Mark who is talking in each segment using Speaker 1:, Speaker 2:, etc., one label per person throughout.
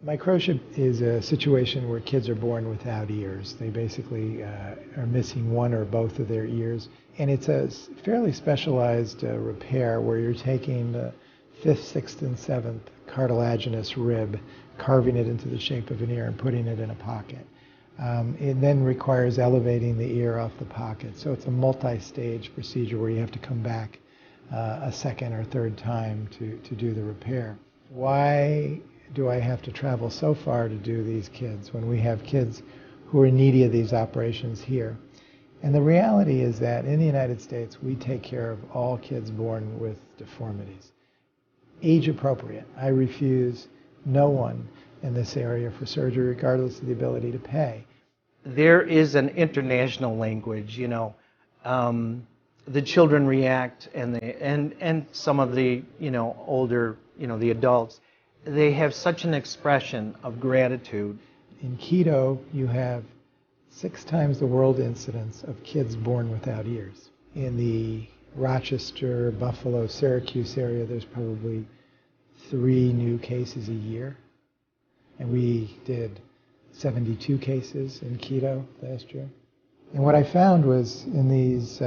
Speaker 1: Microtia is a situation where kids are born without ears. They basically are missing one or both of their ears. And it's a fairly specialized repair where you're taking the fifth, sixth, and seventh cartilaginous rib, carving it into the shape of an ear and putting it in a pocket. It then requires elevating the ear off the pocket. So it's a multi-stage procedure where you have to come back a second or third time to do the repair. Why do I have to travel so far to do these kids when we have kids who are needy of these operations here? And the reality is that in the United States, we take care of all kids born with deformities. Age appropriate. I refuse no one in this area for surgery, regardless of the ability to pay.
Speaker 2: There is an international language, the children react, and some of the, older, the adults, they have such an expression of gratitude.
Speaker 1: In keto, you have 6 times the world incidence of kids born without ears. In the Rochester, Buffalo, Syracuse area, there's probably 3 new cases a year. And we did 72 cases in keto last year. And what I found was in these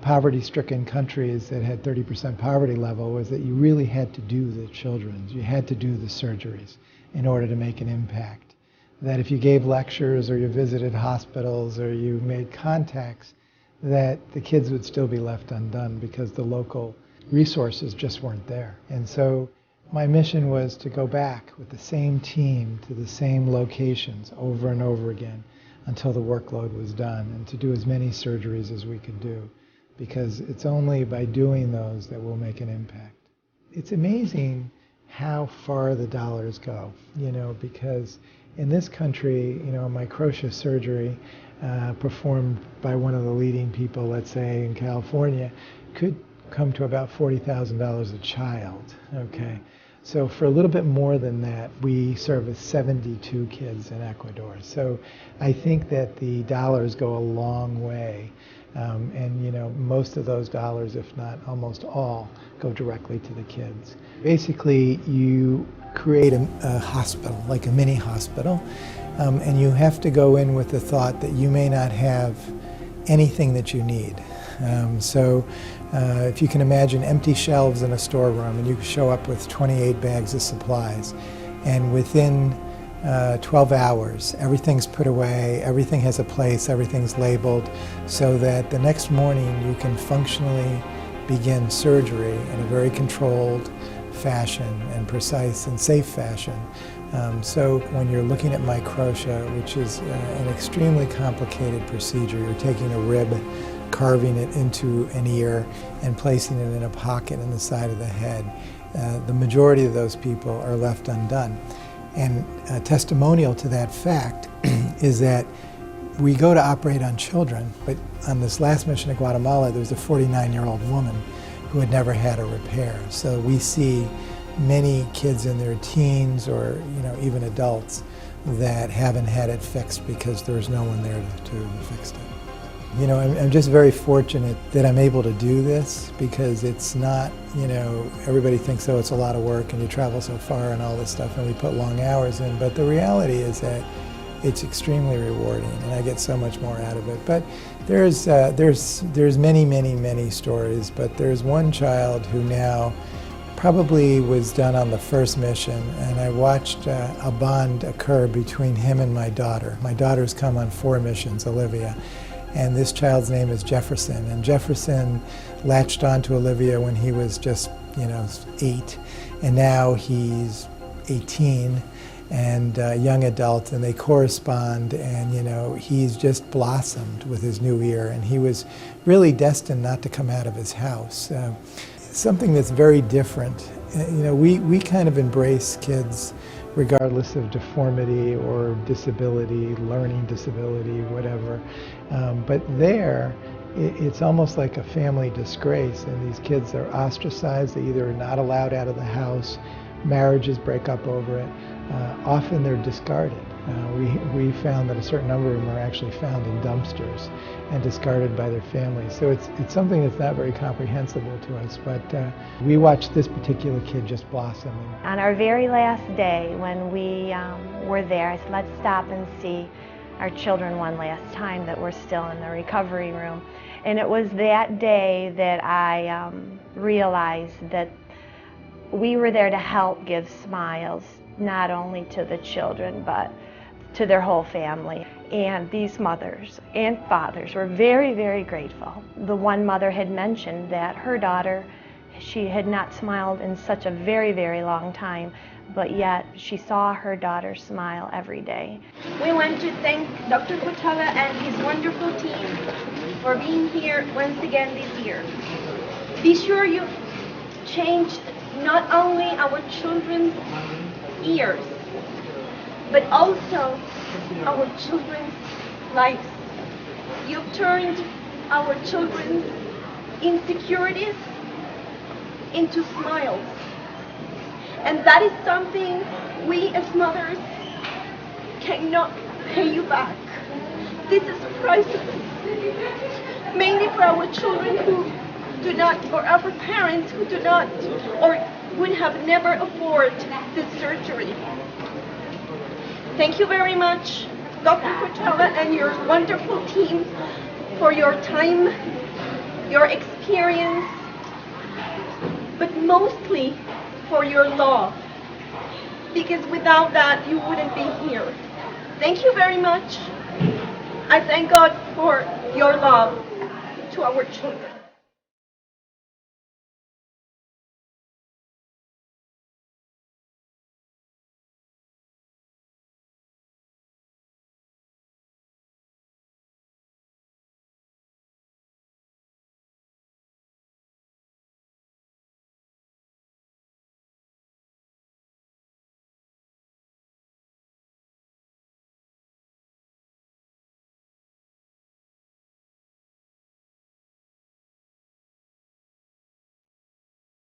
Speaker 1: poverty-stricken countries that had 30% poverty level was that you really had to do the children's. You had to do the surgeries in order to make an impact. That if you gave lectures or you visited hospitals or you made contacts, that the kids would still be left undone because the local resources just weren't there. And so my mission was to go back with the same team to the same locations over and over again until the workload was done, and to do as many surgeries as we could do, because it's only by doing those that we'll make an impact. It's amazing how far the dollars go, because in this country, microtia surgery performed by one of the leading people, let's say in California, could come to about $40,000 a child, okay? So for a little bit more than that, we service 72 kids in Ecuador. So I think that the dollars go a long way. And most of those dollars, if not almost all, go directly to the kids. Basically, you create a hospital, like a mini hospital, and you have to go in with the thought that you may not have anything that you need. If you can imagine empty shelves in a storeroom, and you show up with 28 bags of supplies, and within 12 hours, everything's put away, everything has a place, everything's labeled, so that the next morning you can functionally begin surgery in a very controlled fashion and precise and safe fashion. So when you're looking at microtia, which is an extremely complicated procedure, you're taking a rib, carving it into an ear, and placing it in a pocket in the side of the head. The majority of those people are left undone. And a testimonial to that fact is that we go to operate on children, but on this last mission to Guatemala, there was a 49-year-old woman who had never had a repair. So we see many kids in their teens or even adults that haven't had it fixed because there's no one there to fix it. I'm just very fortunate that I'm able to do this, because it's not, everybody thinks, oh, it's a lot of work and you travel so far and all this stuff and we put long hours in, but the reality is that it's extremely rewarding and I get so much more out of it. But there's many, many, many stories, but there's one child who now probably was done on the first mission, and I watched a bond occur between him and my daughter. My daughter's come on 4 missions, Olivia. And this child's name is Jefferson. And Jefferson latched on to Olivia when he was just, 8. And now he's 18 and young adult, and they correspond. And, he's just blossomed with his new ear. And he was really destined not to come out of his house. Something that's very different. We kind of embrace kids regardless of deformity or disability, learning disability, whatever. But there, it's almost like a family disgrace, and these kids are ostracized. They either are not allowed out of the house, marriages break up over it, often they're discarded. We found that a certain number of them are actually found in dumpsters and discarded by their families. So it's something that's not very comprehensible to us, but we watched this particular kid just blossom.
Speaker 3: On our very last day when we were there, I said, let's stop and see our children one last time that were still in the recovery room. And it was that day that I realized that we were there to help give smiles, not only to the children, but to their whole family. And these mothers and fathers were very, very grateful. The one mother had mentioned that her daughter, she had not smiled in such a very, very long time, but yet she saw her daughter smile every day.
Speaker 4: We want to thank Dr. Kutala and his wonderful team for being here once again this year. Be sure you change not only our children's ears, but also our children's lives. You've turned our children's insecurities into smiles. And that is something we as mothers cannot pay you back. This is priceless. Mainly for our children who do not, or our parents who do not, or would have never afforded this surgery. Thank you very much, Dr. Kutala and your wonderful team, for your time, your experience, but mostly for your love, because without that you wouldn't be here. Thank you very much. I thank God for your love to our children.